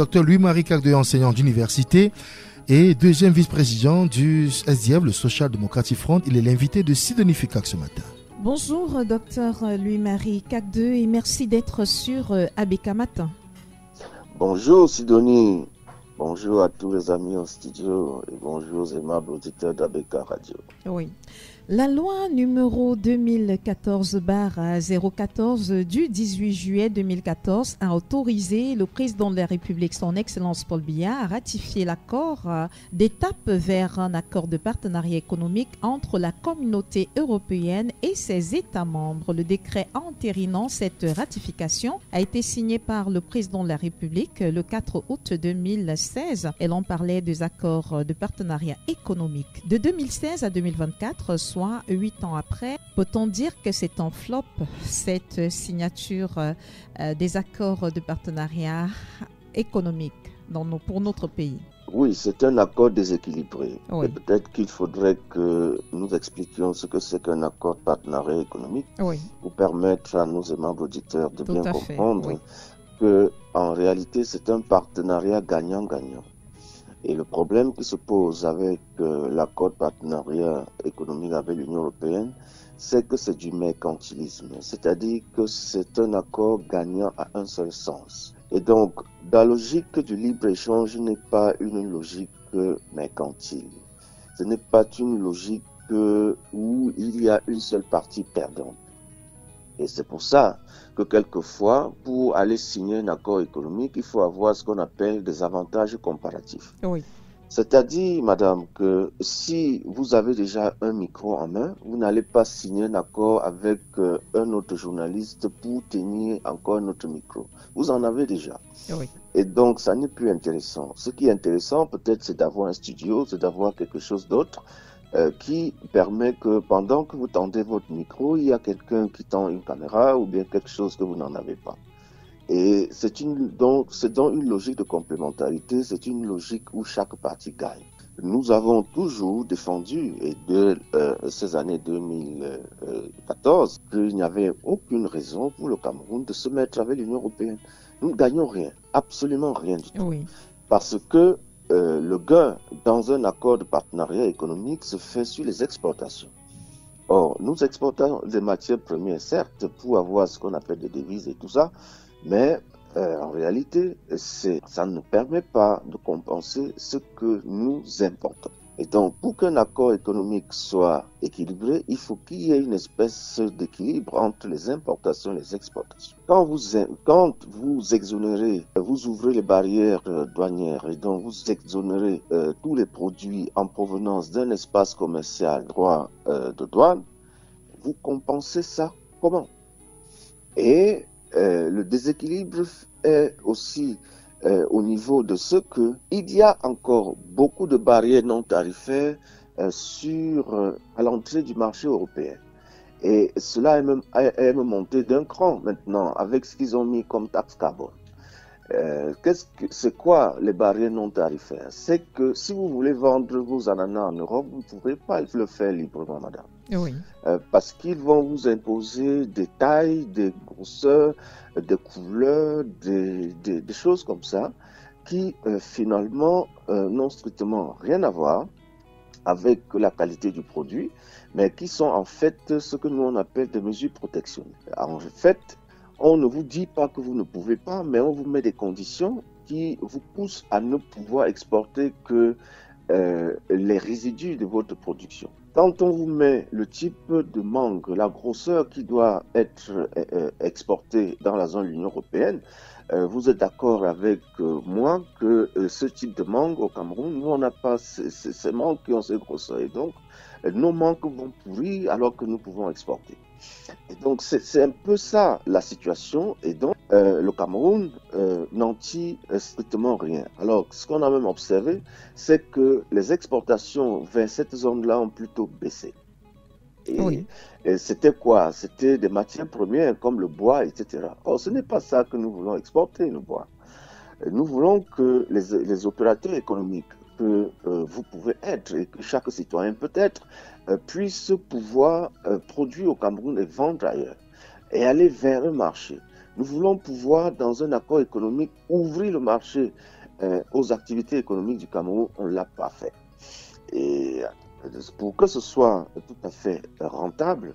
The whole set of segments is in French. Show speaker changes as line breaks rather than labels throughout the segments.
Dr Louis-Marie Cagde, enseignant d'université et deuxième vice-président du SDF, le Social Democratic Front. Il est l'invité de Sidonie Fikak ce matin.
Bonjour, Dr Louis-Marie Cagde, et merci d'être sur ABK Matin.
Bonjour, Sidonie. Bonjour à tous les amis en studio et bonjour aux aimables auditeurs d'ABK Radio.
Oui. La loi numéro 2014-014 du 18 juillet 2014 a autorisé le président de la République, son Excellence Paul Biya, à ratifier l'accord d'étape vers un accord de partenariat économique entre la communauté européenne et ses États membres. Le décret entérinant cette ratification a été signé par le président de la République le 4 août 2016. Et l'on parlait des accords de partenariat économique de 2016 à 2024, soit 8 ans après. Peut-on dire que c'est un flop, cette signature des accords de partenariat économique pour notre pays?
Oui, c'est un accord déséquilibré.
Oui.
Et peut-être qu'il faudrait que nous expliquions ce que c'est qu'un accord de partenariat économique,
oui,
pour permettre à nos aimables auditeurs de
tout
bien
à fait,
comprendre
oui,
que en réalité c'est un partenariat gagnant-gagnant. Et le problème qui se pose avec l'accord de partenariat économique avec l'Union européenne, c'est que c'est du mercantilisme. C'est-à-dire que c'est un accord gagnant à un seul sens. Et donc, la logique du libre-échange n'est pas une logique mercantile. Ce n'est pas une logique où il y a une seule partie perdante. Et c'est pour ça que quelquefois, pour aller signer un accord économique, il faut avoir ce qu'on appelle des avantages comparatifs.
oui,
C'est-à-dire, madame, que si vous avez déjà un micro en main, vous n'allez pas signer un accord avec un autre journaliste pour tenir encore un autre micro. Vous en avez déjà.
oui.
Et donc, ça n'est plus intéressant. Ce qui est intéressant, peut-être, c'est d'avoir un studio, c'est d'avoir quelque chose d'autre qui permet que pendant que vous tendez votre micro, il y a quelqu'un qui tend une caméra ou bien quelque chose que vous n'en avez pas. Et c'est donc une logique de complémentarité, c'est une logique où chaque partie gagne. Nous avons toujours défendu, et de ces années 2014, qu'il n'y avait aucune raison pour le Cameroun de se mettre avec l'Union européenne. Nous ne gagnons rien, absolument rien du tout.
Oui.
Parce que le gain dans un accord de partenariat économique se fait sur les exportations. Or, nous exportons des matières premières, certes, pour avoir ce qu'on appelle des devises et tout ça, mais en réalité, ça ne permet pas de compenser ce que nous importons. Et donc, pour qu'un accord économique soit équilibré, il faut qu'il y ait une espèce d'équilibre entre les importations et les exportations. Quand vous exonérez, vous ouvrez les barrières douanières et donc vous exonérez tous les produits en provenance d'un espace commercial droit de douane, vous compensez ça comment? Et le déséquilibre est aussi au niveau de ce que il y a encore beaucoup de barrières non tarifaires à l'entrée du marché européen. Et cela est même monté d'un cran maintenant avec ce qu'ils ont mis comme taxe carbone. C'est quoi les barrières non tarifaires? C'est que si vous voulez vendre vos ananas en Europe, vous ne pouvez pas le faire librement, madame.
Oui.
Parce qu'ils vont vous imposer des tailles, des grosseurs, des couleurs, des choses comme ça qui finalement n'ont strictement rien à voir avec la qualité du produit, mais qui sont en fait ce que nous on appelle des mesures protectionnistes. En fait, on ne vous dit pas que vous ne pouvez pas, mais on vous met des conditions qui vous poussent à ne pouvoir exporter que les résidus de votre production. Quand on vous met le type de mangue, la grosseur qui doit être exportée dans la zone de l'Union européenne, vous êtes d'accord avec moi que ce type de mangue au Cameroun, nous on n'a pas ces mangues qui ont ces grosseurs. Et donc, nos mangues vont pourrir alors que nous pouvons exporter. Et donc, c'est un peu ça la situation. Et donc, le Cameroun n'en tire strictement rien. Alors, ce qu'on a même observé, c'est que les exportations vers cette zone-là ont plutôt baissé. Et c'était quoi? C'était des matières premières comme le bois, etc. Or, ce n'est pas ça que nous voulons exporter, le bois. Nous voulons que les opérateurs économiques que vous pouvez être et que chaque citoyen peut être puisse pouvoir produire au Cameroun et vendre ailleurs et aller vers un marché. Nous voulons pouvoir, dans un accord économique, ouvrir le marché aux activités économiques du Cameroun. On ne l'a pas fait. Et pour que ce soit tout à fait rentable,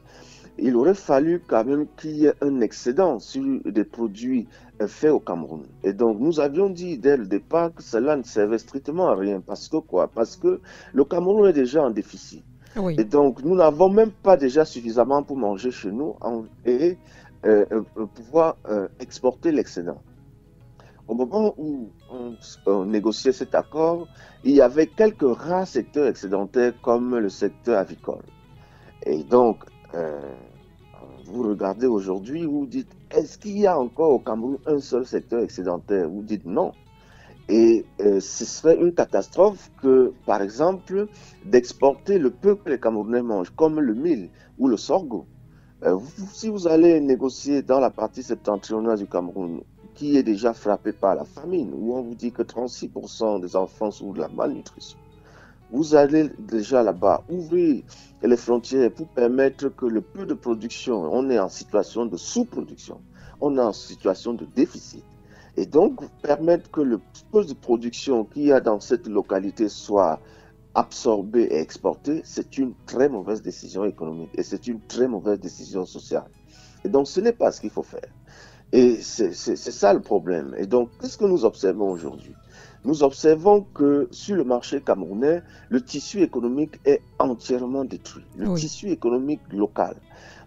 il aurait fallu quand même qu'il y ait un excédent sur des produits faits au Cameroun. Et donc, nous avions dit dès le départ que cela ne servait strictement à rien. Parce que quoi? Parce que le Cameroun est déjà en déficit.
Oui.
Et donc, nous n'avons même pas déjà suffisamment pour manger chez nous et pouvoir exporter l'excédent. Au moment où on négociait cet accord, il y avait quelques rares secteurs excédentaires comme le secteur avicole. Et donc, vous regardez aujourd'hui, vous dites, est-ce qu'il y a encore au Cameroun un seul secteur excédentaire? Vous dites non. Et ce serait une catastrophe que, par exemple, d'exporter le peu que les Camerounais mangent, comme le mil ou le sorgho. Si vous allez négocier dans la partie septentrionale du Cameroun, qui est déjà frappée par la famine, où on vous dit que 36% des enfants souffrent de la malnutrition, vous allez déjà là-bas ouvrir les frontières pour permettre que le peu de production, on est en situation de sous-production, on est en situation de déficit. Et donc, permettre que le peu de production qu'il y a dans cette localité soit absorbé et exporté, c'est une très mauvaise décision économique et c'est une très mauvaise décision sociale. Et donc, ce n'est pas ce qu'il faut faire. Et c'est ça le problème. Et donc, qu'est-ce que nous observons aujourd'hui? Nous observons que sur le marché camerounais, le tissu économique est entièrement détruit. Le tissu économique local.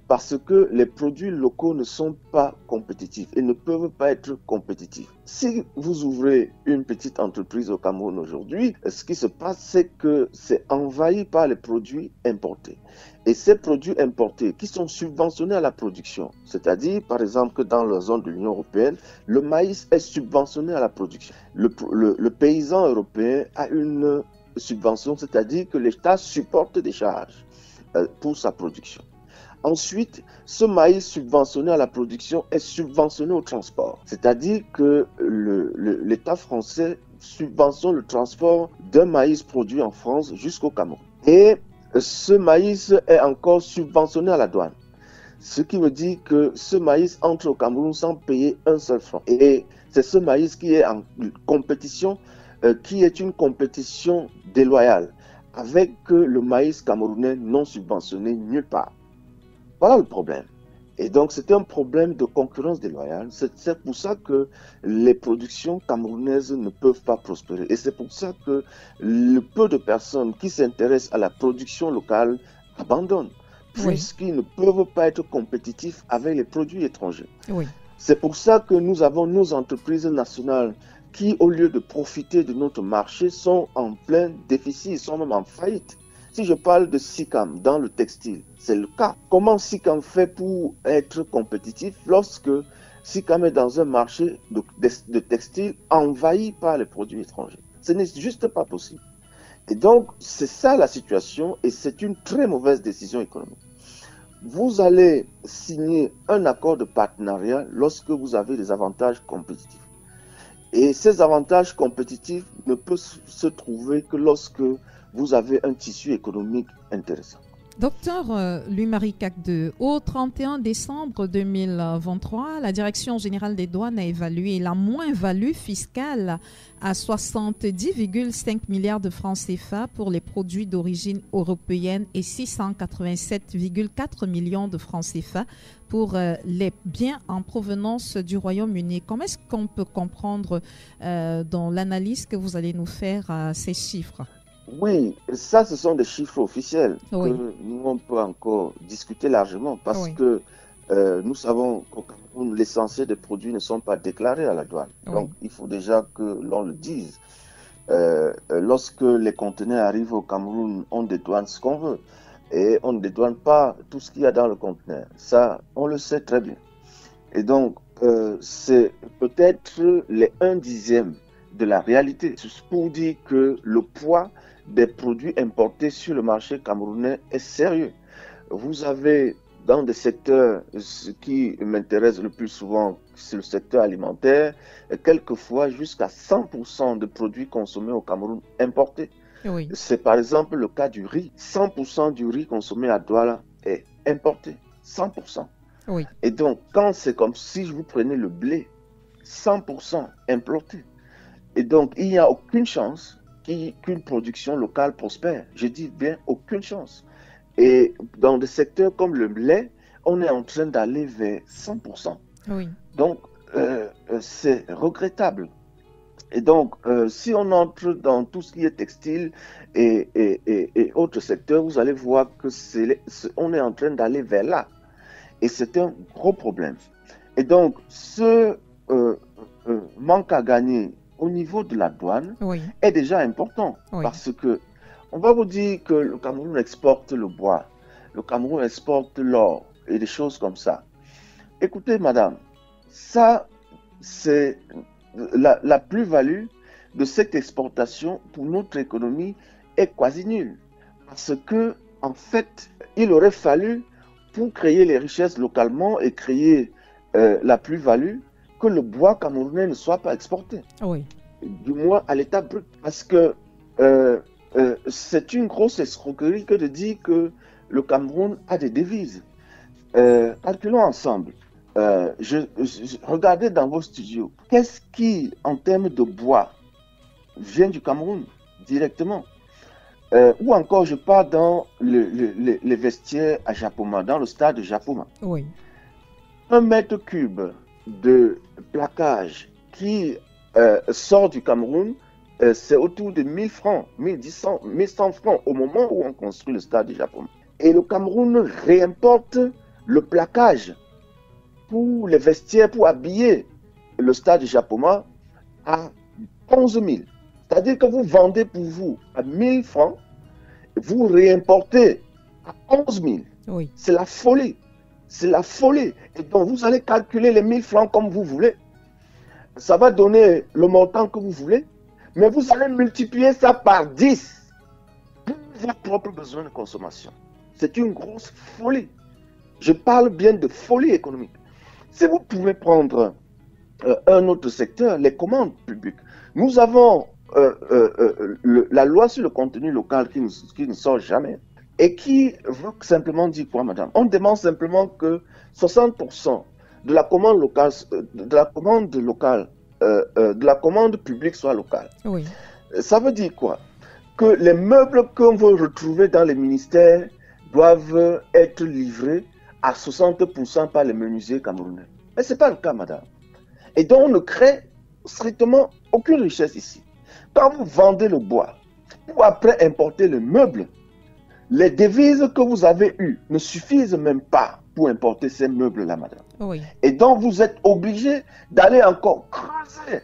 Parce que les produits locaux ne sont pas compétitifs et ne peuvent pas être compétitifs. Si vous ouvrez une petite entreprise au Cameroun aujourd'hui, ce qui se passe, c'est que c'est envahi par les produits importés. Et ces produits importés qui sont subventionnés à la production, c'est-à-dire par exemple que dans la zone de l'Union européenne, le maïs est subventionné à la production. Le paysan européen a une subvention, c'est-à-dire que l'État supporte des charges pour sa production. Ensuite, ce maïs subventionné à la production est subventionné au transport. C'est-à-dire que l'État français subventionne le transport d'un maïs produit en France jusqu'au Cameroun. Et ce maïs est encore subventionné à la douane. Ce qui veut dire que ce maïs entre au Cameroun sans payer un seul franc. Et c'est ce maïs qui est en compétition, qui est une compétition déloyale avec le maïs camerounais non subventionné nulle part. Voilà le problème. Et donc, c'est un problème de concurrence déloyale. C'est pour ça que les productions camerounaises ne peuvent pas prospérer. Et c'est pour ça que le peu de personnes qui s'intéressent à la production locale abandonnent, puisqu'ils ne peuvent pas être compétitifs avec les produits étrangers. Oui. C'est pour ça que nous avons nos entreprises nationales qui, au lieu de profiter de notre marché, sont en plein déficit, sont même en faillite. Si je parle de SICAM dans le textile, c'est le cas. Comment SICAM fait pour être compétitif lorsque SICAM est dans un marché de textile envahi par les produits étrangers? Ce n'est juste pas possible. Et donc, c'est ça la situation et c'est une très mauvaise décision économique. Vous allez signer un accord de partenariat lorsque vous avez des avantages compétitifs. Et ces avantages compétitifs ne peuvent se trouver que lorsque vous avez un tissu économique intéressant.
Docteur Louis-Marie Cacde, au 31 décembre 2023, la Direction générale des douanes a évalué la moins-value fiscale à 70,5 milliards de francs CFA pour les produits d'origine européenne et 687,4 millions de francs CFA pour les biens en provenance du Royaume-Uni. Comment est-ce qu'on peut comprendre dans l'analyse que vous allez nous faire ces chiffres?
Oui, ça, ce sont des chiffres officiels que nous, on peut encore discuter largement parce que nous savons qu'au Cameroun, l'essentiel des produits ne sont pas déclarés à la douane. Donc, il faut déjà que l'on le dise. Lorsque les conteneurs arrivent au Cameroun, on dédouane ce qu'on veut et on ne dédouane pas tout ce qu'il y a dans le conteneur. Ça, on le sait très bien. Et donc, c'est peut-être les 1/10 de la réalité. C'est pour dire que le poids des produits importés sur le marché camerounais est sérieux. Vous avez dans des secteurs, ce qui m'intéresse le plus souvent, c'est le secteur alimentaire, quelquefois jusqu'à 100% de produits consommés au Cameroun importés. Oui. C'est par exemple le cas du riz. 100% du riz consommé à Douala est importé. 100%.
Oui.
Et donc, quand c'est comme si vous prenez le blé 100% importé, et donc il n'y a aucune chance qu'une production locale prospère. Je dis bien aucune chance. Et dans des secteurs comme le lait, on est en train d'aller vers 100%.
Oui.
Donc, c'est regrettable. Et donc, si on entre dans tout ce qui est textile et autres secteurs, vous allez voir que on est en train d'aller vers là. Et c'est un gros problème. Et donc, ce manque à gagner au niveau de la douane est déjà important. Parce que on va vous dire que le Cameroun exporte le bois, le Cameroun exporte l'or et des choses comme ça. Écoutez, madame, ça, c'est la plus-value de cette exportation pour notre économie est quasi nulle. Parce que, en fait, il aurait fallu, pour créer les richesses localement et créer la plus-value, que le bois camerounais ne soit pas exporté.
Oui.
Du moins à l'état brut. Parce que c'est une grosse escroquerie que de dire que le Cameroun a des devises. Calculons ensemble. Regardez dans vos studios. Qu'est-ce qui, en termes de bois, vient du Cameroun directement? Ou encore, je pars dans les vestiaires à Japoma, dans le stade de Japoma.
Oui.
1 mètre cube de plaquage qui sort du Cameroun, c'est autour de 1000 francs, 1100 francs au moment où on construit le stade de Japoma. Et le Cameroun réimporte le plaquage pour les vestiaires, pour habiller le stade de Japoma à 11 000. C'est-à-dire que vous vendez pour vous à 1000 francs, vous réimportez à 11 000.
Oui.
C'est la folie. C'est la folie. Et donc, vous allez calculer les 1000 francs comme vous voulez. Ça va donner le montant que vous voulez, mais vous allez multiplier ça par 10 pour vos propres besoins de consommation. C'est une grosse folie. Je parle bien de folie économique. Si vous pouvez prendre un autre secteur, les commandes publiques. Nous avons la loi sur le contenu local qui ne sort jamais et qui veut simplement dire quoi, madame? On demande simplement que 60% de la commande locale, de la commande publique soit locale.
Oui.
Ça veut dire quoi? Que les meubles qu'on veut retrouver dans les ministères doivent être livrés à 60% par les menuisiers camerounais. Mais ce n'est pas le cas, madame. Et donc, on ne crée strictement aucune richesse ici. Quand vous vendez le bois, pour après importer le meuble, les devises que vous avez eues ne suffisent même pas pour importer ces meubles-là, madame.
Oui.
Et donc, vous êtes obligé d'aller encore creuser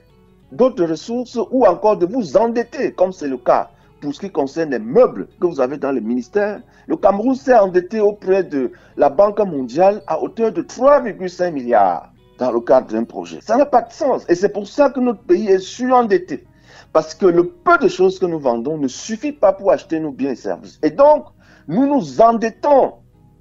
d'autres ressources ou encore de vous endetter, comme c'est le cas pour ce qui concerne les meubles que vous avez dans le ministère. Le Cameroun s'est endetté auprès de la Banque mondiale à hauteur de 3,5 milliards dans le cadre d'un projet. Ça n'a pas de sens. Et c'est pour ça que notre pays est surendetté. Parce que le peu de choses que nous vendons ne suffit pas pour acheter nos biens et services. Et donc, nous nous endettons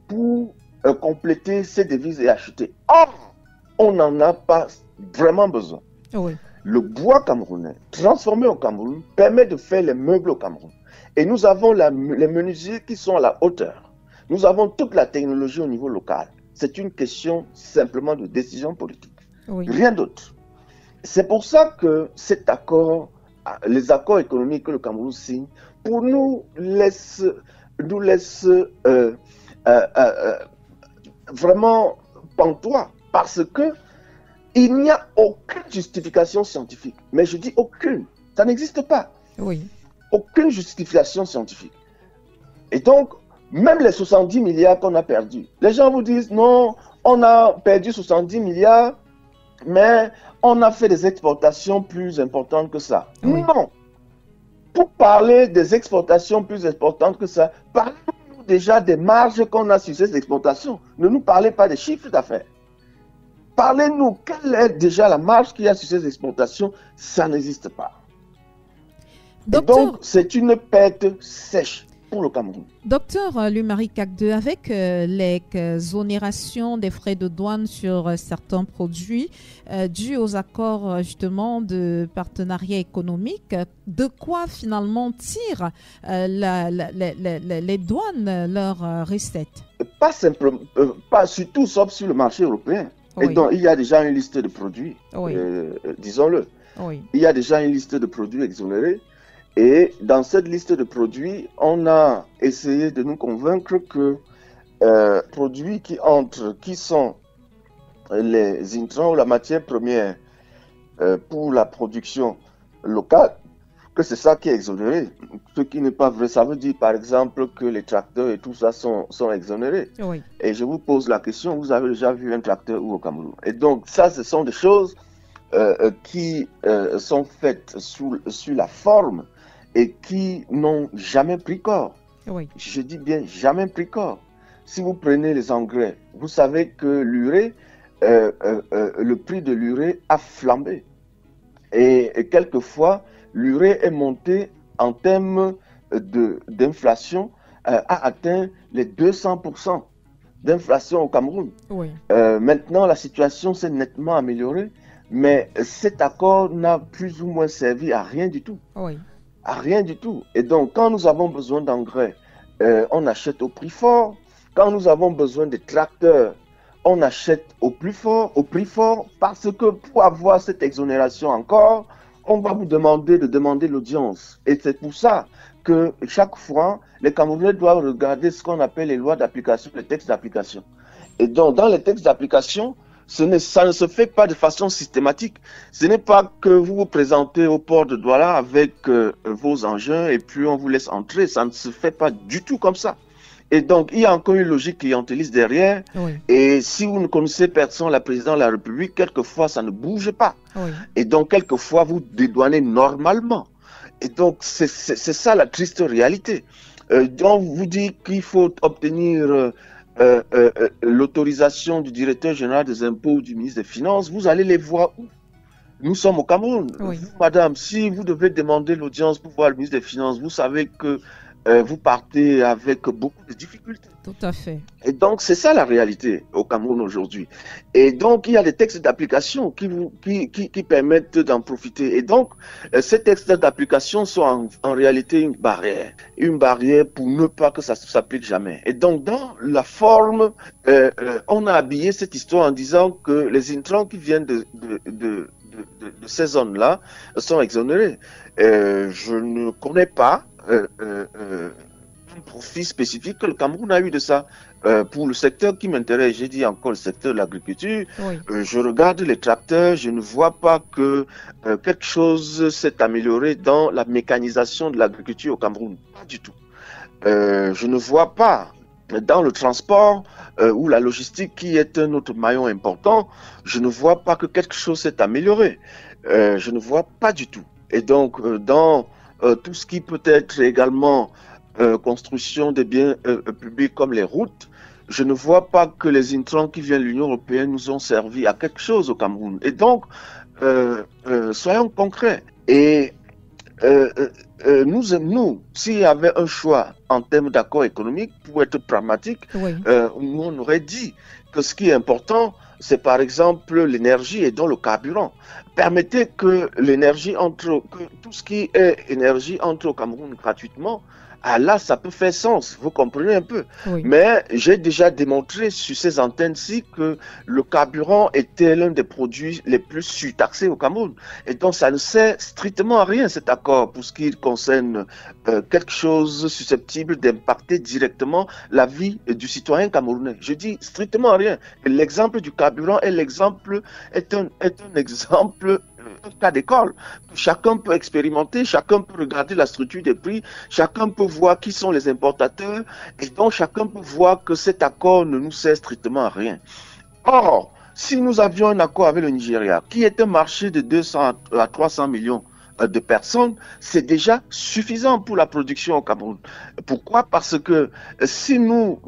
pour compléter ces devises et acheter. Or, on n'en a pas vraiment besoin.
Oui.
Le bois camerounais, transformé au Cameroun, permet de faire les meubles au Cameroun. Et nous avons les menuisiers qui sont à la hauteur. Nous avons toute la technologie au niveau local. C'est une question simplement de décision politique.
Oui.
Rien d'autre. C'est pour ça que cet accord, les accords économiques que le Cameroun signe, pour nous laisse vraiment pantois. Parce que il n'y a aucune justification scientifique. Mais je dis aucune. Ça n'existe pas.
Oui.
Aucune justification scientifique. Et donc, même les 70 milliards qu'on a perdus, les gens vous disent non, on a perdu 70 milliards, mais on a fait des exportations plus importantes que ça. Oui. Non. Pour parler des exportations plus importantes que ça, parlez-nous déjà des marges qu'on a sur ces exportations. Ne nous parlez pas des chiffres d'affaires. Parlez-nous, quelle est déjà la marge qu'il y a sur ces exportations? Ça n'existe pas.
Docteur...
Donc, c'est une perte sèche. pour le Cameroun.
Docteur Louis-Marie Cacdeux, avec l'exonération des frais de douane sur certains produits dus aux accords justement de partenariat économique, de quoi finalement tirent les douanes leurs recettes?
Pas simplement, pas surtout, sauf sur le marché européen.
Oui.
Et donc, il y a déjà une liste de produits,
Oui.
disons-le.
Oui.
Il y a déjà une liste de produits exonérés. Et dans cette liste de produits, on a essayé de nous convaincre que produits qui entrent, qui sont les intrants ou la matière première pour la production locale, que c'est ça qui est exonéré. Ce qui n'est pas vrai, ça veut dire par exemple que les tracteurs et tout ça sont exonérés.
Oui.
Et je vous pose la question, vous avez déjà vu un tracteur où au Cameroun? Et donc ça, ce sont des choses qui sont faites sous la forme et qui n'ont jamais pris corps.
Oui.
Je dis bien jamais pris corps. Si vous prenez les engrais, vous savez que l'urée, le prix de l'urée a flambé. Et quelquefois, l'urée est montée en termes d'inflation, a atteint les 200% d'inflation au Cameroun.
Oui.
Maintenant, la situation s'est nettement améliorée, mais cet accord n'a plus ou moins servi à rien du tout.
Oui.
À rien du tout. Et donc, quand nous avons besoin d'engrais, on achète au prix fort. Quand nous avons besoin de tracteurs, on achète au prix fort, parce que pour avoir cette exonération encore, on va vous demander de demander l'audience. Et c'est pour ça que chaque fois, les Camerounais doivent regarder ce qu'on appelle les lois d'application, les textes d'application. Et donc, dans les textes d'application, ça ne se fait pas de façon systématique. Ce n'est pas que vous vous présentez au port de Douala avec vos engins et puis on vous laisse entrer. Ça ne se fait pas du tout comme ça. Et donc, il y a encore une logique clientéliste derrière.
Oui.
Et si vous ne connaissez personne, la présidente de la République, quelquefois, ça ne bouge pas.
Oui.
Et donc, quelquefois, vous dédouanez normalement. Et donc, c'est ça la triste réalité. Donc, vous dit qu'il faut obtenir l'autorisation du directeur général des impôts ou du ministre des Finances. Vous allez les voir où? Nous sommes au Cameroun.
Oui.
Vous, madame, si vous devez demander l'audience pour voir le ministre des Finances, vous savez que vous partez avec beaucoup de difficultés.
Tout à fait.
Et donc, c'est ça la réalité au Cameroun aujourd'hui. Et donc, il y a des textes d'application qui permettent d'en profiter. Et donc, ces textes d'application sont en réalité une barrière pour ne pas que ça ne s'applique jamais. Et donc, dans la forme, on a habillé cette histoire en disant que les intrants qui viennent de ces zones-là sont exonérés. Je ne connais pas un profit spécifique que le Cameroun a eu de ça. Pour le secteur qui m'intéresse, j'ai dit encore le secteur de l'agriculture,
Oui.
je regarde les tracteurs, je ne vois pas que quelque chose s'est amélioré dans la mécanisation de l'agriculture au Cameroun. Pas du tout. Je ne vois pas dans le transport ou la logistique qui est un autre maillon important, je ne vois pas que quelque chose s'est amélioré. Je ne vois pas du tout. Et donc, dans tout ce qui peut être également construction des biens publics comme les routes, je ne vois pas que les intrants qui viennent de l'Union européenne nous ont servi à quelque chose au Cameroun. Et donc, soyons concrets. Et nous, s'il y avait un choix en termes d'accord économique, pour être pragmatique,
Oui.
nous on aurait dit que ce qui est important, c'est par exemple l'énergie et donc le carburant. Permettez que l'énergie entre, que tout ce qui est énergie entre au Cameroun gratuitement. Ah là, ça peut faire sens, vous comprenez un peu.
Oui.
Mais j'ai déjà démontré sur ces antennes-ci que le carburant était l'un des produits les plus surtaxés au Cameroun. Et donc, ça ne sert strictement à rien, cet accord, pour ce qui concerne quelque chose susceptible d'impacter directement la vie du citoyen camerounais. Je dis strictement à rien. Et l'exemple du carburant est un exemple, un cas d'école. Chacun peut expérimenter, chacun peut regarder la structure des prix, chacun peut voir qui sont les importateurs, et donc chacun peut voir que cet accord ne nous sert strictement à rien. Or, si nous avions un accord avec le Nigeria, qui est un marché de 200 à 300 millions de personnes, c'est déjà suffisant pour la production au Cameroun. Pourquoi? Parce que si nos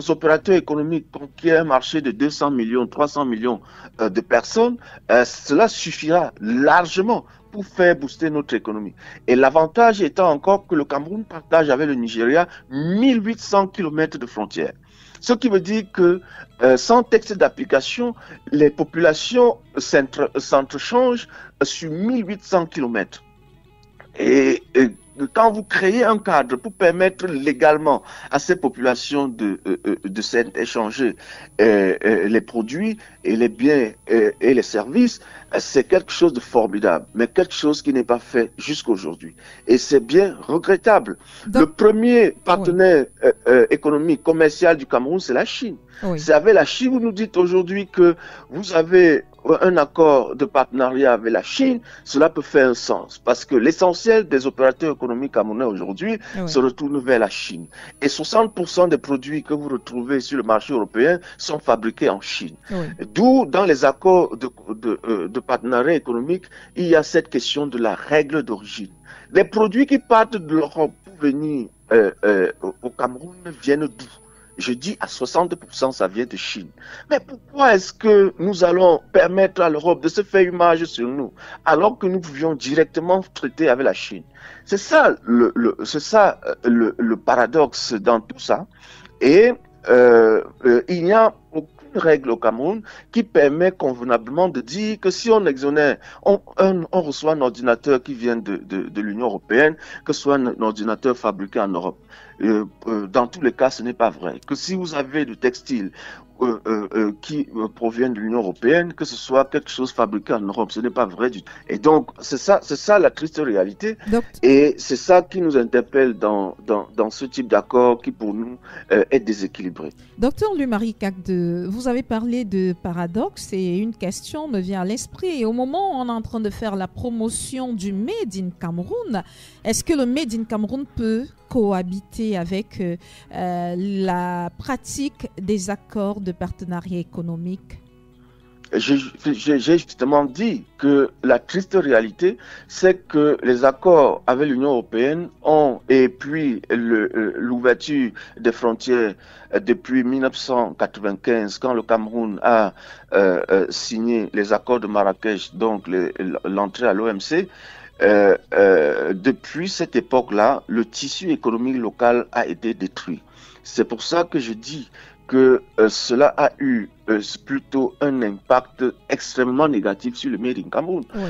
opérateurs économiques conquièrent un marché de 200 millions, 300 millions de personnes, cela suffira largement pour faire booster notre économie. Et l'avantage étant encore que le Cameroun partage avec le Nigeria 1800 km de frontières. Ce qui veut dire que sans texte d'application, les populations s'entrechangent sur 1800 km. Et quand vous créez un cadre pour permettre légalement à ces populations de s'échanger les produits et les biens et les services, c'est quelque chose de formidable, mais quelque chose qui n'est pas fait jusqu'à aujourd'hui. Et c'est bien regrettable. Donc, le premier partenaire économique, commercial du Cameroun, c'est la Chine. Oui. C'est avec la Chine, vous nous dites aujourd'hui que vous avez un accord de partenariat avec la Chine, cela peut faire un sens, parce que l'essentiel des opérateurs économiques camerounais aujourd'hui se retournent vers la Chine. Et 60% des produits que vous retrouvez sur le marché européen sont fabriqués en Chine. D'où, dans les accords de partenariat économique, il y a cette question de la règle d'origine. Les produits qui partent de l'Europe pour venir au Cameroun viennent d'où? Je dis à 60%, ça vient de Chine. Mais pourquoi est-ce que nous allons permettre à l'Europe de se faire image sur nous, alors que nous pouvions directement traiter avec la Chine? C'est ça le paradoxe dans tout ça. Et il n'y a aucune règle au Cameroun qui permet convenablement de dire que si on exonère, on reçoit un ordinateur qui vient de l'Union européenne, que ce soit un ordinateur fabriqué en Europe. Dans tous les cas, ce n'est pas vrai. Que si vous avez du textile qui proviennent de l'Union européenne, que ce soit quelque chose fabriqué en Europe, ce n'est pas vrai du tout. Et donc, c'est ça la triste réalité. Et c'est ça qui nous interpelle dans ce type d'accord qui, pour nous, est déséquilibré.
Docteur Louis-Marie Cacde, vous avez parlé de paradoxe et une question me vient à l'esprit. Et au moment où on est en train de faire la promotion du Made in Cameroun, est-ce que le Made in Cameroun peut cohabiter avec la pratique des accords de partenariat économique?
J'ai justement dit que la triste réalité, c'est que les accords avec l'Union européenne et puis l'ouverture des frontières depuis 1995, quand le Cameroun a signé les accords de Marrakech, donc l'entrée à l'OMC, depuis cette époque-là, le tissu économique local a été détruit. C'est pour ça que je dis que cela a eu plutôt un impact extrêmement négatif sur le Made in Cameroun. Oui.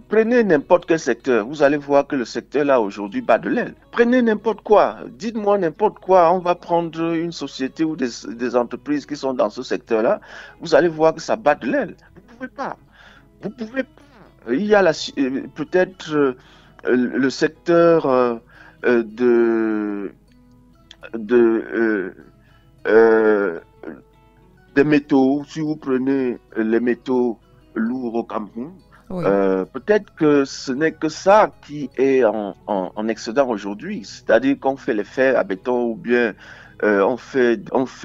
Prenez n'importe quel secteur, vous allez voir que le secteur là aujourd'hui bat de l'aile. Prenez n'importe quoi, dites-moi n'importe quoi, on va prendre une société ou des entreprises qui sont dans ce secteur-là, vous allez voir que ça bat de l'aile. Vous pouvez pas. Il y a peut-être le secteur des métaux. Si vous prenez les métaux lourds au Cameroun, oui. Peut-être que ce n'est que ça qui est en excédent aujourd'hui. C'est-à-dire qu'on fait les fers à béton ou bien on fait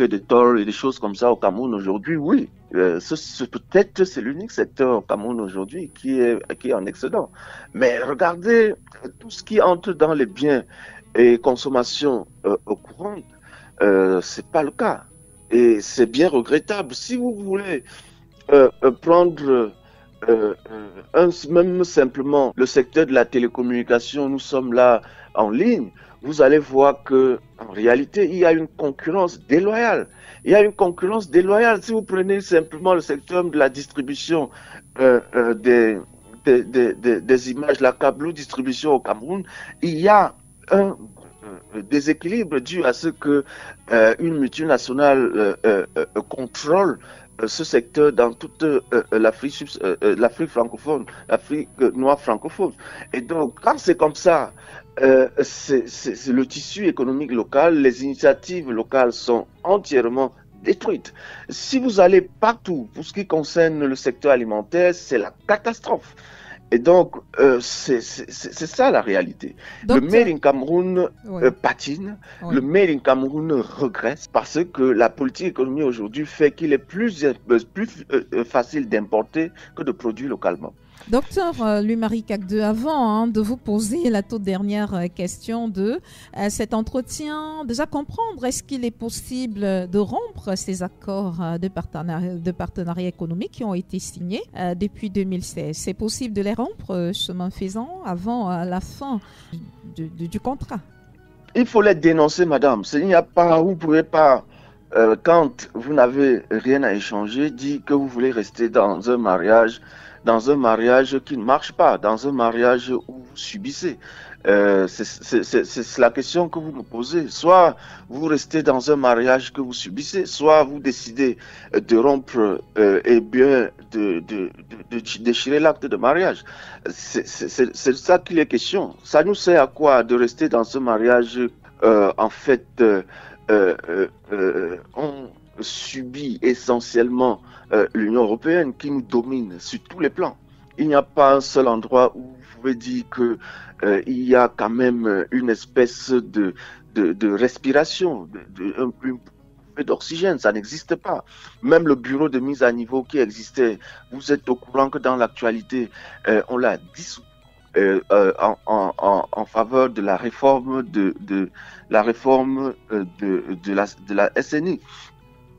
des tôles et des choses comme ça au Cameroun aujourd'hui, oui. Peut-être c'est l'unique secteur au Cameroun aujourd'hui qui est en excédent. Mais regardez tout ce qui entre dans les biens et consommation courantes, c'est pas le cas. Et c'est bien regrettable. Si vous voulez prendre même simplement le secteur de la télécommunication, nous sommes là en ligne, vous allez voir que en réalité, il y a une concurrence déloyale. Il y a une concurrence déloyale. Si vous prenez simplement le secteur de la distribution des images, la câble distribution au Cameroun, il y a un déséquilibre dû à ce que une multinationale contrôle ce secteur dans toute l'Afrique francophone, l'Afrique noire francophone. Et donc, quand c'est comme ça, c'est le tissu économique local, les initiatives locales sont entièrement détruites. Si vous allez partout, pour ce qui concerne le secteur alimentaire, c'est la catastrophe. Et donc, c'est ça la réalité. Donc, le Made in Cameroun patine, oui. Le Made in Cameroun regresse parce que la politique économique aujourd'hui fait qu'il est plus facile d'importer que de produire localement.
Docteur Louis-Marie Cagde, avant de vous poser la toute dernière question de cet entretien, déjà comprendre, est-ce qu'il est possible de rompre ces accords de partenariat économique qui ont été signés depuis 2016? C'est possible de les rompre, chemin faisant, avant la fin du contrat?
Il faut les dénoncer, madame. Il n'y a pas, vous ne pouvez pas, quand vous n'avez rien à échanger, dire que vous voulez rester dans un mariage qui ne marche pas, dans un mariage où vous subissez. C'est la question que vous me posez. Soit vous restez dans un mariage que vous subissez, soit vous décidez de rompre et bien de déchirer l'acte de mariage. C'est ça qu'il est question. Ça nous sert à quoi de rester dans ce mariage? En fait, on subit essentiellement l'Union européenne qui nous domine sur tous les plans. Il n'y a pas un seul endroit où vous pouvez dire que il y a quand même une espèce de respiration, un peu d'oxygène, ça n'existe pas. Même le bureau de mise à niveau qui existait, vous êtes au courant que dans l'actualité, on l'a dissous en faveur de la réforme de la SNI,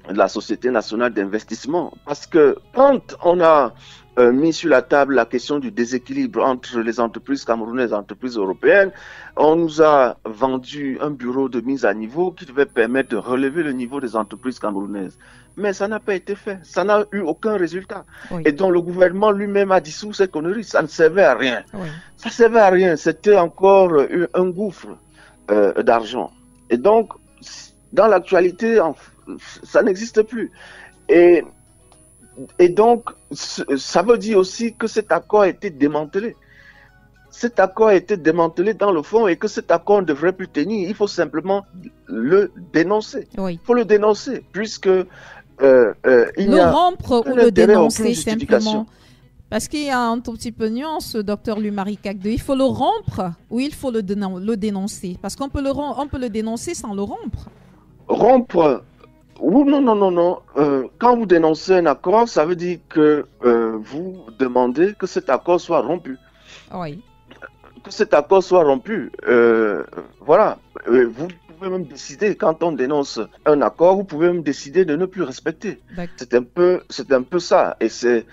de la Société nationale d'investissement. Parce que quand on a mis sur la table la question du déséquilibre entre les entreprises camerounaises et les entreprises européennes, on nous a vendu un bureau de mise à niveau qui devait permettre de relever le niveau des entreprises camerounaises. Mais ça n'a pas été fait. Ça n'a eu aucun résultat. Oui. Et donc le gouvernement lui-même a dissous ces conneries. Ça ne servait à rien. Oui. Ça ne servait à rien. C'était encore un gouffre d'argent. Et donc, dans l'actualité, ça n'existe plus. Et donc, ça veut dire aussi que cet accord a été démantelé. Cet accord a été démantelé dans le fond et que cet accord ne devrait plus tenir. Il faut simplement le dénoncer.
Oui.
Il faut le dénoncer, puisque
le rompre ou le dénoncer simplement. Parce qu'il y a un tout petit peu de nuance, docteur Louis-Marie Cagde. Il faut le rompre ou il faut le dénoncer? Parce qu'on peut le dénoncer sans le rompre.
Rompre? Non. Quand vous dénoncez un accord, ça veut dire que vous demandez que cet accord soit rompu.
Oui.
Que cet accord soit rompu. Voilà. Vous pouvez même décider, quand on dénonce un accord, vous pouvez même décider de ne plus respecter. C'est un peu ça. Et c'est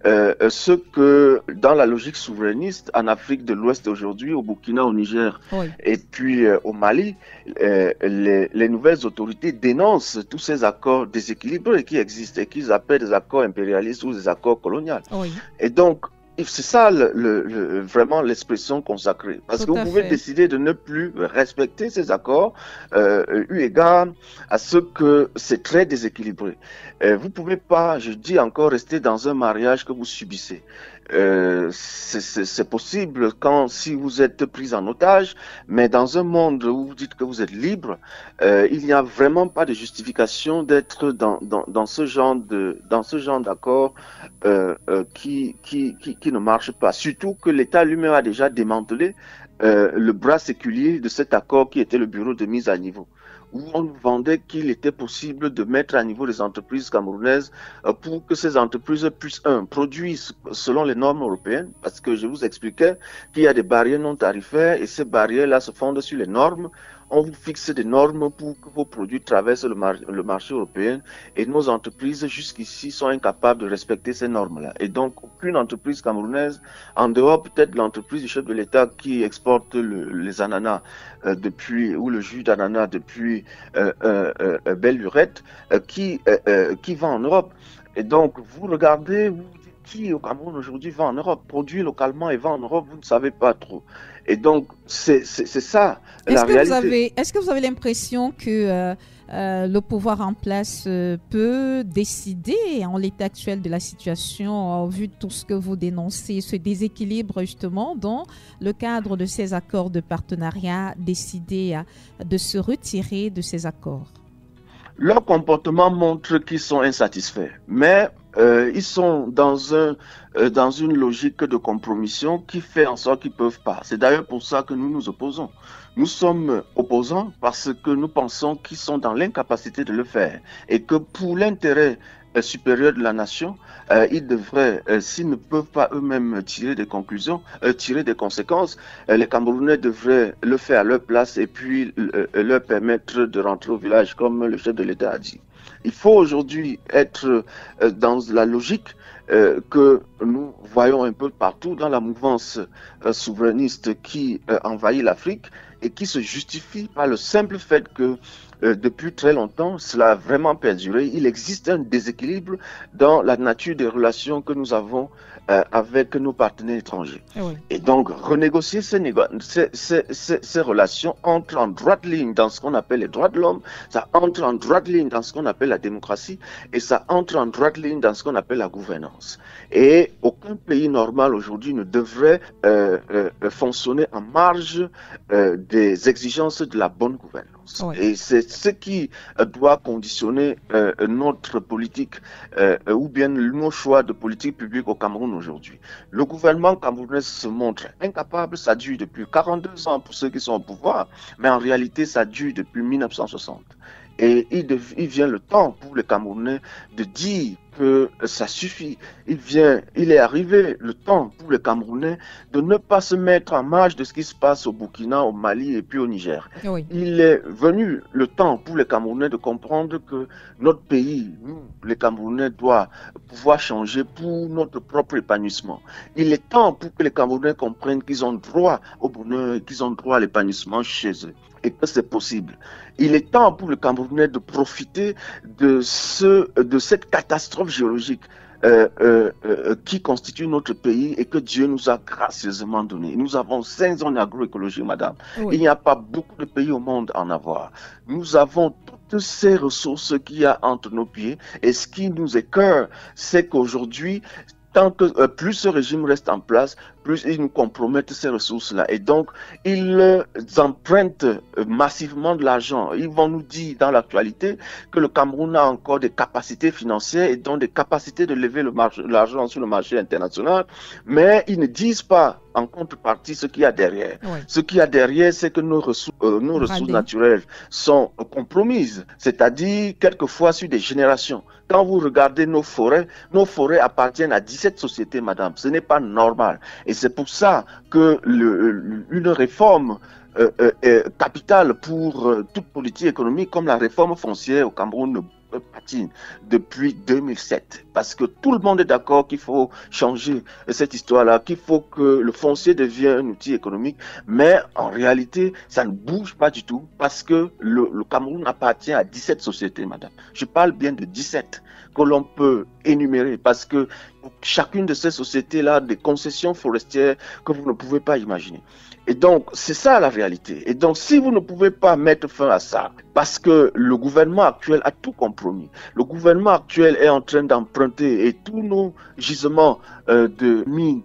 ce que, dans la logique souverainiste, en Afrique de l'Ouest aujourd'hui, au Burkina, au Niger,
oui,
et puis au Mali, les nouvelles autorités dénoncent tous ces accords déséquilibrés qui existent et qu'ils appellent des accords impérialistes ou des accords coloniaux.
Oui.
Et donc, c'est ça vraiment l'expression consacrée. Parce que vous pouvez décider de ne plus respecter ces accords eu égard à ce que c'est très déséquilibré. Vous ne pouvez pas, je dis encore, rester dans un mariage que vous subissez. C'est possible si vous êtes pris en otage, mais dans un monde où vous dites que vous êtes libre, il n'y a vraiment pas de justification d'être dans ce genre d'accord qui ne marche pas. Surtout que l'État lui-même a déjà démantelé le bras séculier de cet accord qui était le bureau de mise à niveau, où on nous vendait qu'il était possible de mettre à niveau les entreprises camerounaises pour que ces entreprises puissent, produire selon les normes européennes, parce que je vous expliquais qu'il y a des barrières non tarifaires et ces barrières-là se fondent sur les normes. On vous fixe des normes pour que vos produits traversent le marché européen et nos entreprises jusqu'ici sont incapables de respecter ces normes-là. Et donc, aucune entreprise camerounaise, en dehors peut-être de l'entreprise du chef de l'État qui exporte les ananas ou le jus d'ananas depuis Belle-Lurette, qui vend en Europe. Et donc, vous regardez, vous dites qui au Cameroun aujourd'hui vend en Europe, produit localement et vend en Europe, vous ne savez pas trop. Et donc, c'est ça la réalité.
Est-ce que vous avez l'impression que le pouvoir en place peut décider, en l'état actuel de la situation, vu tout ce que vous dénoncez, ce déséquilibre justement, dans le cadre de ces accords de partenariat, décider de se retirer de ces accords?
Leur comportement montre qu'ils sont insatisfaits, mais ils sont dans une logique de compromission qui fait en sorte qu'ils ne peuvent pas. C'est d'ailleurs pour ça que nous nous opposons. Nous sommes opposants parce que nous pensons qu'ils sont dans l'incapacité de le faire et que pour l'intérêt supérieurs de la nation. Ils devraient, s'ils ne peuvent pas eux-mêmes tirer des conclusions, tirer des conséquences, les Camerounais devraient le faire à leur place et puis leur permettre de rentrer au village, comme le chef de l'État a dit. Il faut aujourd'hui être dans la logique que nous voyons un peu partout dans la mouvance souverainiste qui envahit l'Afrique et qui se justifie par le simple fait que depuis très longtemps, cela a vraiment perduré. Il existe un déséquilibre dans la nature des relations que nous avons avec nos partenaires étrangers. Oui. Et donc, renégocier ces relations entre en droite ligne dans ce qu'on appelle les droits de l'homme, ça entre en droite ligne dans ce qu'on appelle la démocratie, et ça entre en droite ligne dans ce qu'on appelle la gouvernance. Et aucun pays normal aujourd'hui ne devrait fonctionner en marge des exigences de la bonne gouvernance. Oui. Et c'est ce qui doit conditionner notre politique ou bien nos choix de politique publique au Cameroun aujourd'hui. Le gouvernement camerounais se montre incapable, ça dure depuis 42 ans pour ceux qui sont au pouvoir, mais en réalité ça dure depuis 1960. Et il vient le temps pour les Camerounais de dire que ça suffit. Il est arrivé le temps pour les Camerounais de ne pas se mettre en marge de ce qui se passe au Burkina, au Mali et puis au Niger. Oui. Il est venu le temps pour les Camerounais de comprendre que notre pays, nous, les Camerounais, doit pouvoir changer pour notre propre épanouissement. Il est temps pour que les Camerounais comprennent qu'ils ont droit au bonheur et qu'ils ont droit à l'épanouissement chez eux et que c'est possible. Il est temps pour le Camerounais de profiter de cette catastrophe géologique qui constitue notre pays et que Dieu nous a gracieusement donné. Nous avons 5 zones agroécologiques, madame. Oui. Il n'y a pas beaucoup de pays au monde à en avoir. Nous avons toutes ces ressources qu'il y a entre nos pieds et ce qui nous écoeure, c'est qu'aujourd'hui, tant que plus ce régime reste en place, plus ils nous compromettent ces ressources-là. Et donc, ils empruntent massivement de l'argent. Ils vont nous dire dans l'actualité que le Cameroun a encore des capacités financières et donc des capacités de lever l'argent sur le marché international, mais ils ne disent pas en contrepartie ce qu'il y a derrière. Oui. Ce qu'il y a derrière, c'est que nos ressources naturelles sont compromises, c'est-à-dire quelquefois sur des générations. Quand vous regardez nos forêts appartiennent à 17 sociétés, madame. Ce n'est pas normal. Et c'est pour ça que une réforme capitale pour toute politique économique comme la réforme foncière au Cameroun patine depuis 2007. Parce que tout le monde est d'accord qu'il faut changer cette histoire-là, qu'il faut que le foncier devienne un outil économique. Mais en réalité, ça ne bouge pas du tout parce que le Cameroun appartient à 17 sociétés, madame. Je parle bien de 17 que l'on peut énumérer parce que chacune de ces sociétés-là a des concessions forestières que vous ne pouvez pas imaginer. Et donc, c'est ça la réalité. Et donc, si vous ne pouvez pas mettre fin à ça, parce que le gouvernement actuel a tout compromis, le gouvernement actuel est en train d'emprunter et tous nos gisements de mines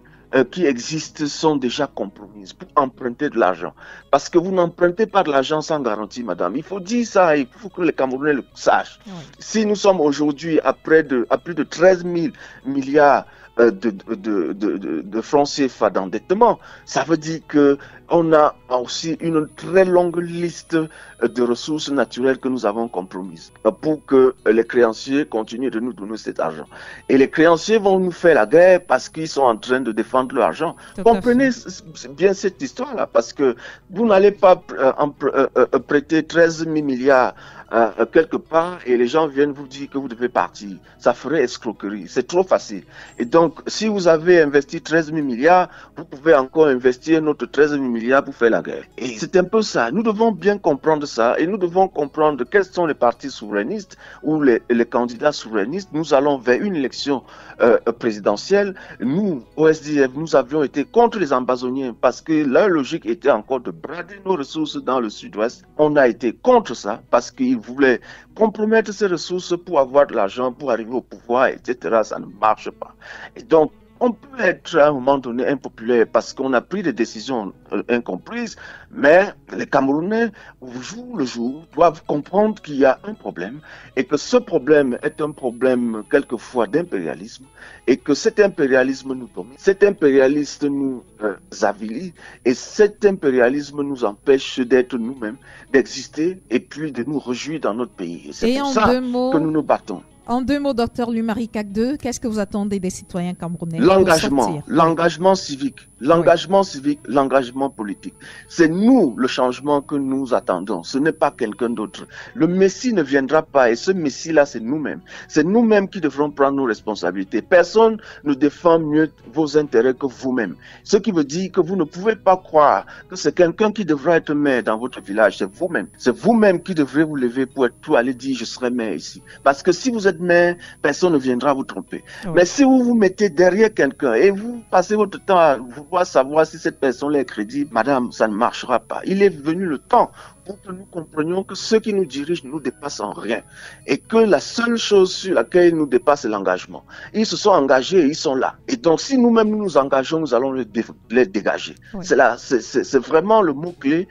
qui existent sont déjà compromises pour emprunter de l'argent. Parce que vous n'empruntez pas de l'argent sans garantie, madame. Il faut dire ça, il faut que les Camerounais le sachent. Oui. Si nous sommes aujourd'hui à plus de 13 000 milliards de francs CFA d'endettement, ça veut dire que on a aussi une très longue liste de ressources naturelles que nous avons compromises pour que les créanciers continuent de nous donner cet argent. Et les créanciers vont nous faire la guerre parce qu'ils sont en train de défendre leur argent. Comprenez bien cette histoire-là, parce que vous n'allez pas prêter 13 000 milliards quelque part et les gens viennent vous dire que vous devez partir. Ça ferait escroquerie. C'est trop facile. Et donc, si vous avez investi 13 000 milliards, vous pouvez encore investir notre 13 000 milliards pour faire la guerre. Et c'est un peu ça. Nous devons bien comprendre ça et nous devons comprendre quels sont les partis souverainistes ou les candidats souverainistes. Nous allons vers une élection présidentielle. Nous, au SDF, nous avions été contre les ambazoniens parce que leur logique était encore de brader nos ressources dans le sud-ouest. On a été contre ça parce qu'ils voulaient compromettre ces ressources pour avoir de l'argent, pour arriver au pouvoir, etc. Ça ne marche pas. Et donc, on peut être à un moment donné impopulaire parce qu'on a pris des décisions incomprises, mais les Camerounais, au jour le jour, doivent comprendre qu'il y a un problème et que ce problème est un problème quelquefois d'impérialisme et que cet impérialisme nous domine, cet impérialisme nous avilit et cet impérialisme nous empêche d'être nous-mêmes, d'exister et puis de nous réjouir dans notre pays. Et c'est pour ça que nous nous battons.
En 2 mots, docteur Louis-Marie Kagde, qu'est-ce que vous attendez des citoyens camerounais?
L'engagement civique, l'engagement politique. C'est nous le changement que nous attendons. Ce n'est pas quelqu'un d'autre. Le Messie ne viendra pas et ce Messie-là, c'est nous-mêmes. C'est nous-mêmes qui devrons prendre nos responsabilités. Personne ne défend mieux vos intérêts que vous-même. Ce qui veut dire que vous ne pouvez pas croire que c'est quelqu'un qui devra être maire dans votre village. C'est vous-même. C'est vous-même qui devrez vous lever pour aller dire je serai maire ici. Parce que si vous êtes maire, personne ne viendra vous tromper. Oui. Mais si vous vous mettez derrière quelqu'un et vous passez votre temps à vouloir savoir si cette personne-là est crédible, madame, ça ne marchera pas. Il est venu le temps pour que nous comprenions que ceux qui nous dirigent ne nous dépassent en rien et que la seule chose sur laquelle ils nous dépassent, c'est l'engagement. Ils se sont engagés et ils sont là. Et donc, si nous-mêmes nous engageons, nous allons les dégager. Oui. C'est vraiment le mot-clé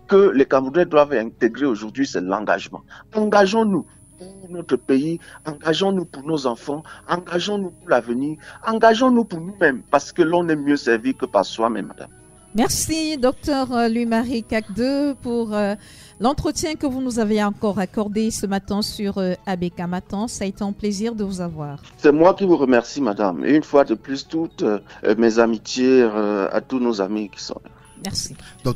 que les Camerounais doivent intégrer aujourd'hui, c'est l'engagement. Engageons-nous pour notre pays, engageons-nous pour nos enfants, engageons-nous pour l'avenir, engageons-nous pour nous-mêmes, parce que l'on est mieux servi que par soi-même, madame.
Merci, docteur Louis-Marie Kagde, pour l'entretien que vous nous avez encore accordé ce matin sur ABK Matin. Ça a été un plaisir de vous avoir.
C'est moi qui vous remercie, madame. Et une fois de plus, toutes mes amitiés à tous nos amis qui sont là.
Merci.